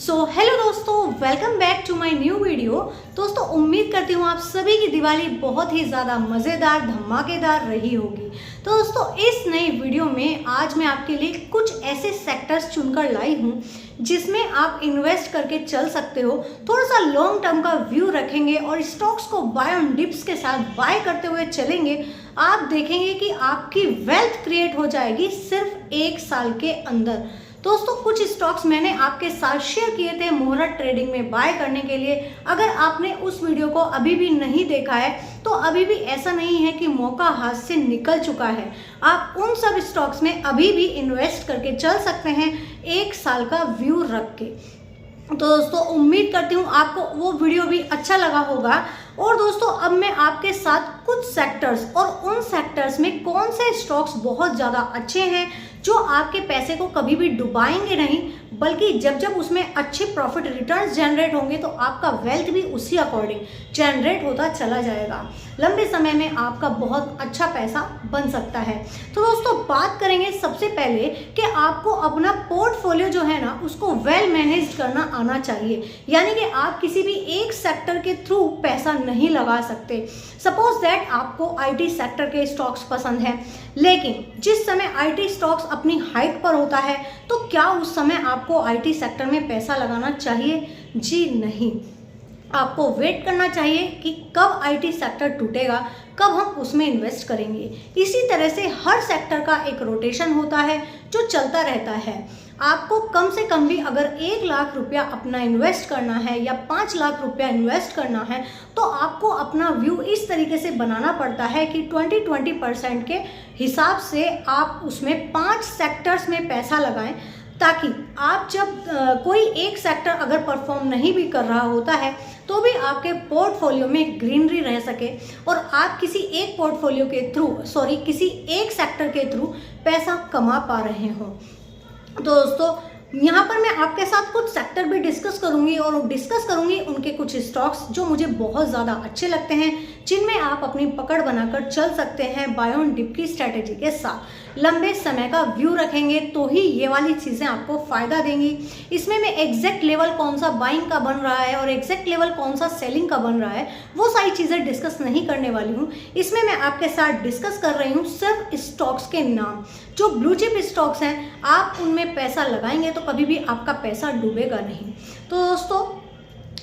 Hello दोस्तों, welcome back to my new video. दोस्तों, उम्मीद करती हूँ आप सभी की दिवाली बहुत ही ज़्यादा मज़ेदार धमाकेदार रही होगी। तो दोस्तों, इस नई वीडियो में आज मैं आपके लिए कुछ ऐसे सेक्टर्स चुनकर लाई हूँ जिसमें आप इन्वेस्ट करके चल सकते हो। थोड़ा सा लॉन्ग टर्म का व्यू रखेंगे और स्टॉक्स को बाय ऑन डिप्स के साथ बाय करते हुए चलेंगे। आप देखेंगे कि आपकी वेल्थ क्रिएट हो जाएगी सिर्फ 1 साल के अंदर। दोस्तों, कुछ स्टॉक्स मैंने आपके साथ शेयर किए थे मुहूर्त ट्रेडिंग में बाय करने के लिए। अगर आपने उस वीडियो को अभी भी नहीं देखा है तो अभी भी ऐसा नहीं है कि मौका हाथ से निकल चुका है। आप उन सब स्टॉक्स में अभी भी इन्वेस्ट करके चल सकते हैं 1 साल का व्यू रख के। तो दोस्तों, उम्मीद करती हूँ आपको वो वीडियो भी अच्छा लगा होगा। और दोस्तों, अब मैं आपके साथ कुछ सेक्टर्स और उन सेक्टर्स में कौन से स्टॉक्स बहुत ज़्यादा अच्छे हैं जो आपके पैसे को कभी भी डुबाएंगे नहीं, बल्कि जब जब उसमें अच्छे प्रॉफिट रिटर्न्स जनरेट होंगे तो आपका वेल्थ भी उसी अकॉर्डिंग जनरेट होता चला जाएगा। लंबे समय में आपका बहुत अच्छा पैसा बन सकता है। तो दोस्तों, बात करेंगे सबसे पहले कि आपको अपना पोर्टफोलियो जो है ना उसको वेल मैनेज करना आना चाहिए। यानी कि आप किसी भी एक सेक्टर के थ्रू पैसा नहीं लगा सकते। सपोज दैट आपको आईटी सेक्टर के स्टॉक्स पसंद है, लेकिन जिस समय आईटी स्टॉक्स अपनी हाइट पर होता है तो क्या उस समय आपको आईटी सेक्टर में पैसा लगाना चाहिए? जी नहीं। आपको वेट करना चाहिए कि कब आईटी सेक्टर टूटेगा, कब हम उसमें इन्वेस्ट करेंगे। इसी तरह से हर सेक्टर का एक रोटेशन होता है जो चलता रहता है। आपको कम से कम भी अगर 1 लाख रुपया अपना इन्वेस्ट करना है या 5 लाख रुपया इन्वेस्ट करना है तो आपको अपना व्यू इस तरीके से बनाना पड़ता है कि 20% के हिसाब से आप उसमें 5 सेक्टर्स में पैसा लगाएं, ताकि आप जब कोई एक सेक्टर अगर परफॉर्म नहीं भी कर रहा होता है तो भी आपके पोर्टफोलियो में ग्रीनरी रह सके और आप किसी एक पोर्टफोलियो के थ्रू किसी एक सेक्टर के थ्रू पैसा कमा पा रहे हो। तो दोस्तों, यहाँ पर मैं आपके साथ कुछ सेक्टर भी डिस्कस करूंगी और डिस्कस करूंगी उनके कुछ स्टॉक्स जो मुझे बहुत ज़्यादा अच्छे लगते हैं, जिनमें आप अपनी पकड़ बनाकर चल सकते हैं बाय ऑन डिप की स्ट्रैटेजी के साथ। लंबे समय का व्यू रखेंगे तो ही ये वाली चीज़ें आपको फ़ायदा देंगी। इसमें मैं एग्जैक्ट लेवल कौन सा बाइंग का बन रहा है और एग्जैक्ट लेवल कौन सा सेलिंग का बन रहा है वो सारी चीज़ें डिस्कस नहीं करने वाली हूँ। इसमें मैं आपके साथ डिस्कस कर रही हूँ सिर्फ स्टॉक्स के नाम। जो ब्लू चिप स्टॉक्स हैं, आप उनमें पैसा लगाएंगे तो कभी भी आपका पैसा डूबेगा नहीं। तो दोस्तों,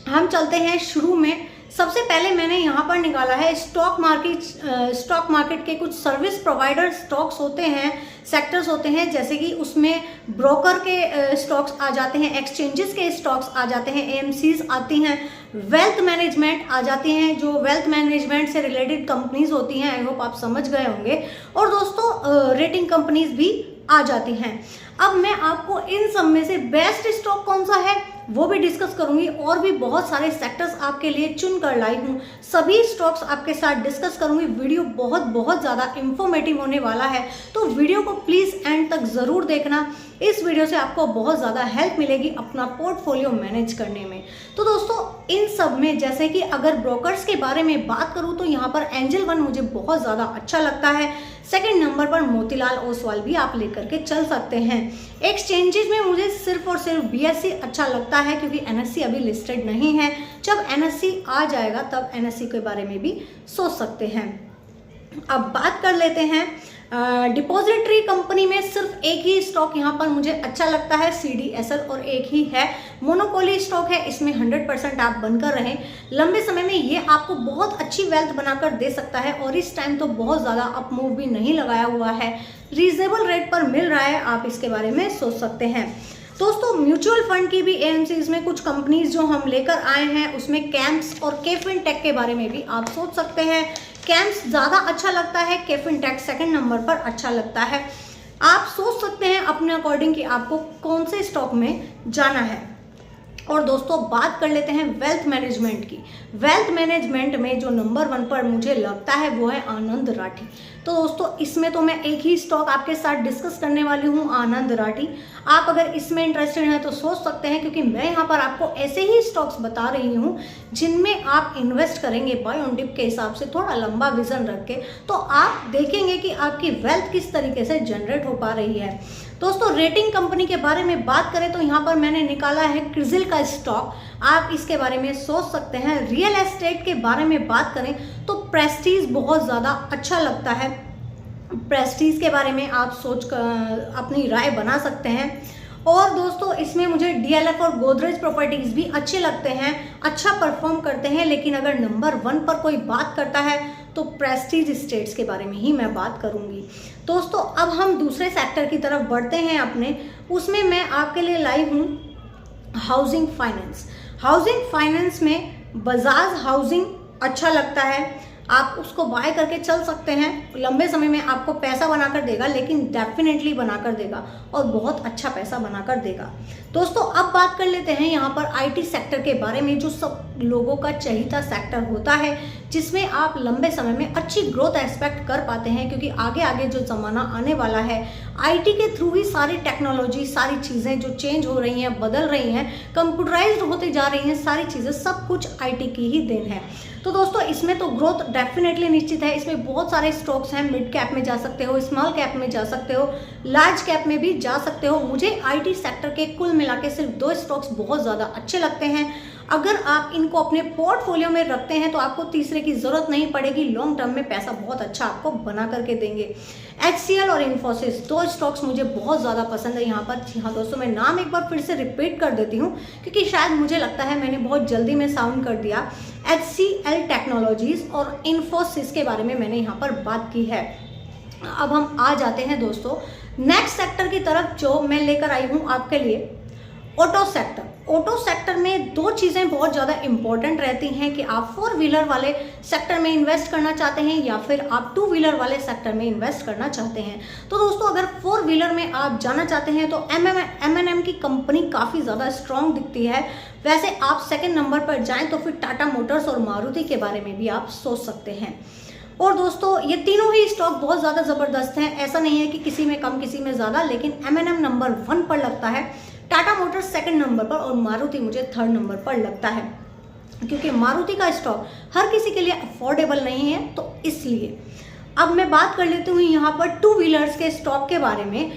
हम चलते हैं शुरू में। सबसे पहले मैंने यहाँ पर निकाला है स्टॉक मार्केट के कुछ सर्विस प्रोवाइडर स्टॉक्स होते हैं, सेक्टर्स होते हैं, जैसे कि उसमें ब्रोकर के स्टॉक्स आ जाते हैं, एक्सचेंजेस के स्टॉक्स आ जाते हैं, एएमसीज आती हैं, वेल्थ मैनेजमेंट आ जाती हैं, जो वेल्थ मैनेजमेंट से रिलेटेड कंपनीज होती हैं। आई होप आप समझ गए होंगे। और दोस्तों, रेटिंग कंपनीज भी आ जाती हैं। अब मैं आपको इन सब में से बेस्ट स्टॉक कौन सा है वो भी डिस्कस करूंगी और भी बहुत सारे सेक्टर्स आपके लिए चुन कर लाई हूँ। सभी स्टॉक्स आपके साथ डिस्कस करूंगी। वीडियो बहुत ज़्यादा इंफॉर्मेटिव होने वाला है, तो वीडियो को प्लीज़ एंड तक ज़रूर देखना। इस वीडियो से आपको बहुत ज़्यादा हेल्प मिलेगी अपना पोर्टफोलियो मैनेज करने में। तो दोस्तों, इन सब में जैसे कि अगर ब्रोकर्स के बारे में बात करूँ तो यहाँ पर एंजल वन मुझे बहुत ज़्यादा अच्छा लगता है। सेकंड नंबर पर मोतीलाल ओसवाल भी आप लेकर के चल सकते हैं। एक्सचेंजेस में मुझे सिर्फ और सिर्फ बीएसई अच्छा लगता है, क्योंकि एनएससी अभी लिस्टेड नहीं है। जब एनएससी आ जाएगा तब एनएससी के बारे में भी सोच सकते हैं। अब बात कर लेते हैं डिपॉजिटरी कंपनी में सिर्फ एक ही स्टॉक यहाँ पर मुझे अच्छा लगता है, CDSL, और एक ही है मोनोपोली स्टॉक है। इसमें 100% आप बनकर रहें। लंबे समय में ये आपको बहुत अच्छी वेल्थ बनाकर दे सकता है और इस टाइम तो बहुत ज़्यादा अप मूव भी नहीं लगाया हुआ है, रीजनेबल रेट पर मिल रहा है। आप इसके बारे में सोच सकते हैं। दोस्तों, म्यूचुअल फंड की भी एएमसीज में कुछ कंपनीज जो हम लेकर आए हैं उसमें कैम्प्स और केफिनटेक के बारे में भी आप सोच सकते हैं। कैम्प्स ज़्यादा अच्छा लगता है, केफिनटेक सेकंड नंबर पर अच्छा लगता है। आप सोच सकते हैं अपने अकॉर्डिंग कि आपको कौन से स्टॉक में जाना है। और दोस्तों, बात कर लेते हैं वेल्थ मैनेजमेंट की। वेल्थ मैनेजमेंट में जो नंबर 1 पर मुझे लगता है वो है आनंद राठी। तो दोस्तों, इसमें तो मैं एक ही स्टॉक आपके साथ डिस्कस करने वाली हूँ, आनंद राठी। आप अगर इसमें इंटरेस्टेड हैं तो सोच सकते हैं, क्योंकि मैं यहाँ पर आपको ऐसे ही स्टॉक्स बता रही हूँ जिनमें आप इन्वेस्ट करेंगे बाय ऑन डिप के हिसाब से, थोड़ा लंबा विजन रख के, तो आप देखेंगे कि आपकी वेल्थ किस तरीके से जनरेट हो पा रही है। दोस्तों रेटिंग कंपनी के बारे में बात करें तो यहाँ पर मैंने निकाला है क्रिसिल का स्टॉक, आप इसके बारे में सोच सकते हैं। रियल एस्टेट के बारे में बात करें तो प्रेस्टीज बहुत ज़्यादा अच्छा लगता है, प्रेस्टीज के बारे में आप सोच कर अपनी राय बना सकते हैं। और दोस्तों इसमें मुझे डीएलएफ और गोदरेज प्रॉपर्टीज भी अच्छे लगते हैं, अच्छा परफॉर्म करते हैं। लेकिन अगर नंबर 1 पर कोई बात करता है तो प्रेस्टीज एस्टेट्स के बारे में ही मैं बात करूंगी। दोस्तों अब हम दूसरे सेक्टर की तरफ बढ़ते हैं अपने, उसमें मैं आपके लिए लाई हूँ हाउसिंग फाइनेंस। हाउसिंग फाइनेंस में बजाज हाउसिंग अच्छा लगता है, आप उसको बाय करके चल सकते हैं। लंबे समय में आपको पैसा बनाकर देगा, लेकिन डेफिनेटली बनाकर देगा और बहुत अच्छा पैसा बनाकर देगा। दोस्तों अब बात कर लेते हैं यहाँ पर आईटी सेक्टर के बारे में, जो सब लोगों का चहीता सेक्टर होता है, जिसमें आप लंबे समय में अच्छी ग्रोथ एक्सपेक्ट कर पाते हैं। क्योंकि आगे आगे जो ज़माना आने वाला है, आईटी के थ्रू ही सारी टेक्नोलॉजी, सारी चीज़ें जो चेंज हो रही हैं, बदल रही हैं, कंप्यूटराइज्ड होती जा रही हैं, सारी चीज़ें सब कुछ आईटी की ही देन है। तो दोस्तों इसमें तो ग्रोथ डेफिनेटली निश्चित है। इसमें बहुत सारे स्टॉक्स हैं, मिड कैप में जा सकते हो, स्मॉल कैप में जा सकते हो, लार्ज कैप में भी जा सकते हो। मुझे आईटी सेक्टर के कुल मिला के सिर्फ 2 स्टॉक्स बहुत ज़्यादा अच्छे लगते हैं। अगर आप इनको अपने पोर्टफोलियो में रखते हैं तो आपको तीसरे की जरूरत नहीं पड़ेगी, लॉन्ग टर्म में पैसा बहुत अच्छा आपको बना करके देंगे। HCL और इन्फोसिस 2 स्टॉक्स मुझे बहुत ज़्यादा पसंद है यहाँ पर। जी हाँ दोस्तों, मैं नाम एक बार फिर से रिपीट कर देती हूँ क्योंकि शायद मुझे लगता है मैंने बहुत जल्दी में साउंड कर दिया। HCL टेक्नोलॉजीज और इन्फोसिस के बारे में मैंने यहाँ पर बात की है। अब हम आ जाते हैं दोस्तों नेक्स्ट सेक्टर की तरफ, जो मैं लेकर आई हूँ आपके लिए ऑटो सेक्टर। ऑटो सेक्टर में 2 चीज़ें बहुत ज़्यादा इंपॉर्टेंट रहती हैं कि आप 4 व्हीलर वाले सेक्टर में इन्वेस्ट करना चाहते हैं या फिर आप 2 व्हीलर वाले सेक्टर में इन्वेस्ट करना चाहते हैं। तो दोस्तों अगर 4 व्हीलर में आप जाना चाहते हैं तो M&M की कंपनी काफ़ी ज़्यादा स्ट्रॉन्ग दिखती है। वैसे आप सेकेंड नंबर पर जाएँ तो फिर टाटा मोटर्स और मारुति के बारे में भी आप सोच सकते हैं। और दोस्तों ये तीनों ही स्टॉक बहुत ज़्यादा ज़बरदस्त हैं, ऐसा नहीं है कि किसी में कम किसी में ज़्यादा, लेकिन M&M नंबर 1 पर लगता है, टाटा मोटर्स सेकंड नंबर पर और मारुति मुझे 3rd नंबर पर लगता है। क्योंकि मारुति का स्टॉक हर किसी के लिए अफोर्डेबल नहीं है, तो इसलिए अब मैं बात कर लेती हूँ यहाँ पर 2 व्हीलर्स के स्टॉक के बारे में।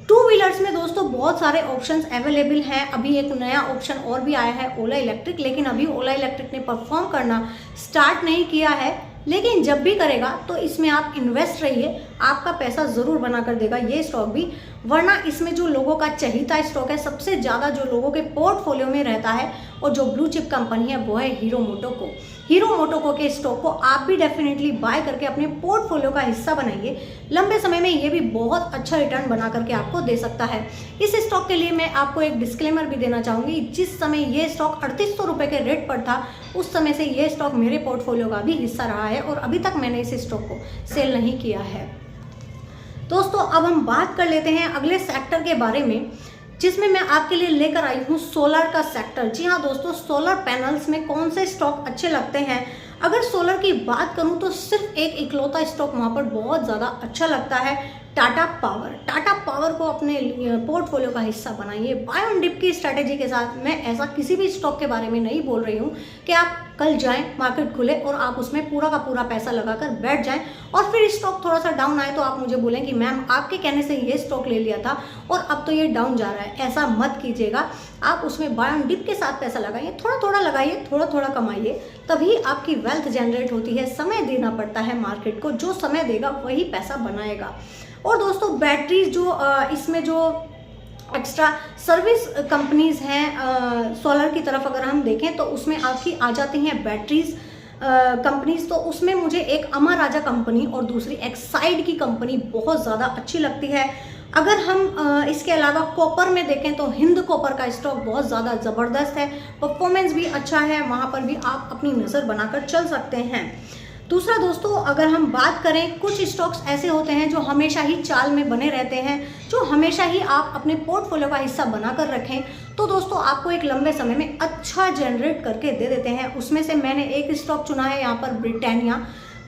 2 व्हीलर्स में दोस्तों बहुत सारे ऑप्शंस अवेलेबल हैं। अभी एक नया ऑप्शन और भी आया है ओला इलेक्ट्रिक, लेकिन अभी ओला इलेक्ट्रिक ने परफॉर्म करना स्टार्ट नहीं किया है, लेकिन जब भी करेगा तो इसमें आप इन्वेस्ट रहिए, आपका पैसा ज़रूर बना कर देगा ये स्टॉक भी। वरना इसमें जो लोगों का चहीता स्टॉक है, सबसे ज़्यादा जो लोगों के पोर्टफोलियो में रहता है और जो ब्लू चिप कंपनी है वो है हीरो मोटोको। हीरो मोटोको के स्टॉक को आप भी डेफिनेटली बाय करके अपने पोर्टफोलियो का हिस्सा बनाइए। लंबे समय में ये भी बहुत अच्छा रिटर्न बना करके आपको दे सकता है। इस स्टॉक के लिए मैं आपको एक डिस्क्लेमर भी देना चाहूँगी, जिस समय ये स्टॉक 3800 रुपये के रेट पर था, उस समय से ये स्टॉक मेरे पोर्टफोलियो का भी हिस्सा रहा है और अभी तक मैंने इस स्टॉक को सेल नहीं किया है। दोस्तों अब हम बात कर लेते हैं अगले सेक्टर के बारे में, जिसमें मैं आपके लिए लेकर आई हूँ सोलर का सेक्टर। जी हाँ दोस्तों, सोलर पैनल्स में कौन से स्टॉक अच्छे लगते हैं? अगर सोलर की बात करूँ तो सिर्फ एक इकलौता स्टॉक वहाँ पर बहुत ज़्यादा अच्छा लगता है, टाटा पावर। टाटा पावर को अपने पोर्टफोलियो का हिस्सा बनाइए। बाय ऑन डिप की स्ट्रैटेजी के साथ। मैं ऐसा किसी भी स्टॉक के बारे में नहीं बोल रही हूँ कि आप कल जाएं, मार्केट खुले और आप उसमें पूरा का पूरा पैसा लगाकर बैठ जाएं और फिर स्टॉक थोड़ा सा डाउन आए तो आप मुझे बोलें कि मैम आपके कहने से ये स्टॉक ले लिया था और अब तो ये डाउन जा रहा है। ऐसा मत कीजिएगा। आप उसमें बाय ऑन डिप के साथ पैसा लगाइए, थोड़ा थोड़ा लगाइए, थोड़ा थोड़ा कमाइए, तभी आपकी वेल्थ जनरेट होती है। समय देना पड़ता है मार्केट को, जो समय देगा वही पैसा बनाएगा। और दोस्तों बैटरीज जो इसमें जो एक्स्ट्रा सर्विस कंपनीज हैं सोलर की तरफ अगर हम देखें तो उसमें आपकी आ जाती हैं बैटरीज कंपनीज। तो उसमें मुझे एक अमर राजा कंपनी और दूसरी एक्साइड की कंपनी बहुत ज़्यादा अच्छी लगती है। अगर हम इसके अलावा कॉपर में देखें तो हिंद कॉपर का स्टॉक बहुत ज़्यादा ज़बरदस्त है, परफॉर्मेंस भी अच्छा है, वहाँ पर भी आप अपनी नज़र बनाकर चल सकते हैं। दूसरा दोस्तों अगर हम बात करें, कुछ स्टॉक्स ऐसे होते हैं जो हमेशा ही चाल में बने रहते हैं, जो हमेशा ही आप अपने पोर्टफोलियो का हिस्सा बनाकर रखें तो दोस्तों आपको एक लंबे समय में अच्छा जनरेट करके दे देते हैं। उसमें से मैंने एक स्टॉक चुना है यहाँ पर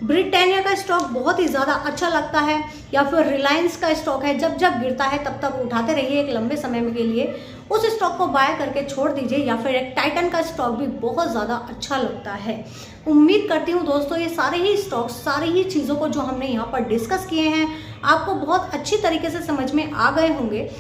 ब्रिटानिया का स्टॉक बहुत ही ज़्यादा अच्छा लगता है, या फिर रिलायंस का स्टॉक है। जब जब गिरता है तब तब उठाते रहिए एक लंबे समय के लिए उस स्टॉक को बाय करके छोड़ दीजिए, या फिर एक टाइटन का स्टॉक भी बहुत ज़्यादा अच्छा लगता है। उम्मीद करती हूँ दोस्तों ये सारे ही स्टॉक्स, सारी ही चीज़ों को जो हमने यहाँ पर डिस्कस किए हैं आपको बहुत अच्छी तरीके से समझ में आ गए होंगे।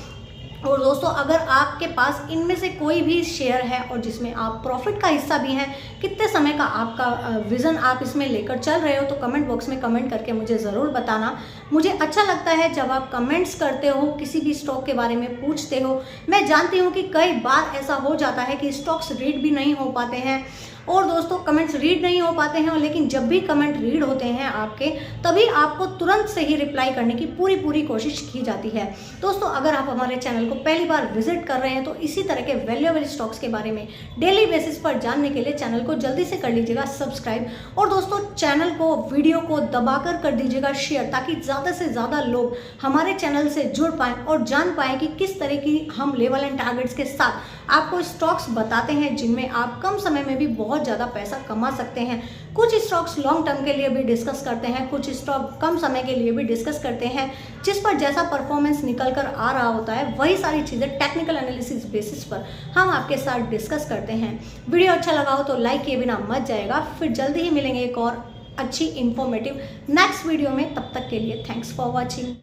और दोस्तों अगर आपके पास इनमें से कोई भी शेयर है और जिसमें आप प्रॉफिट का हिस्सा भी हैं, कितने समय का आपका विज़न आप इसमें लेकर चल रहे हो, तो कमेंट बॉक्स में कमेंट करके मुझे ज़रूर बताना। मुझे अच्छा लगता है जब आप कमेंट्स करते हो, किसी भी स्टॉक के बारे में पूछते हो। मैं जानती हूँ कि कई बार ऐसा हो जाता है कि स्टॉक्स रीड भी नहीं हो पाते हैं और दोस्तों कमेंट्स रीड नहीं हो पाते हैं, लेकिन जब भी कमेंट रीड होते हैं आपके, तभी आपको तुरंत से ही रिप्लाई करने की पूरी कोशिश की जाती है। दोस्तों अगर आप हमारे चैनल को पहली बार विजिट कर रहे हैं तो इसी तरह के वैल्यूएबल स्टॉक्स के बारे में डेली बेसिस पर जानने के लिए चैनल को जल्दी से कर लीजिएगा सब्सक्राइब। और दोस्तों चैनल को, वीडियो को दबाकर कर दीजिएगा शेयर, ताकि ज़्यादा से ज़्यादा लोग हमारे चैनल से जुड़ पाएँ और जान पाएँ कि किस तरह की हम लेवल एंड टारगेट्स के साथ आपको स्टॉक्स बताते हैं जिनमें आप कम समय में भी बहुत ज़्यादा पैसा कमा सकते हैं। कुछ स्टॉक्स लॉन्ग टर्म के लिए भी डिस्कस करते हैं, कुछ स्टॉक कम समय के लिए भी डिस्कस करते हैं, जिस पर जैसा परफॉर्मेंस निकल कर आ रहा होता है वही सारी चीज़ें टेक्निकल एनालिसिस बेसिस पर हम आपके साथ डिस्कस करते हैं। वीडियो अच्छा लगा हो तो लाइक किए बिना मत जाएगा। फिर जल्दी ही मिलेंगे एक और अच्छी इन्फॉर्मेटिव नेक्स्ट वीडियो में। तब तक के लिए थैंक्स फॉर वॉचिंग।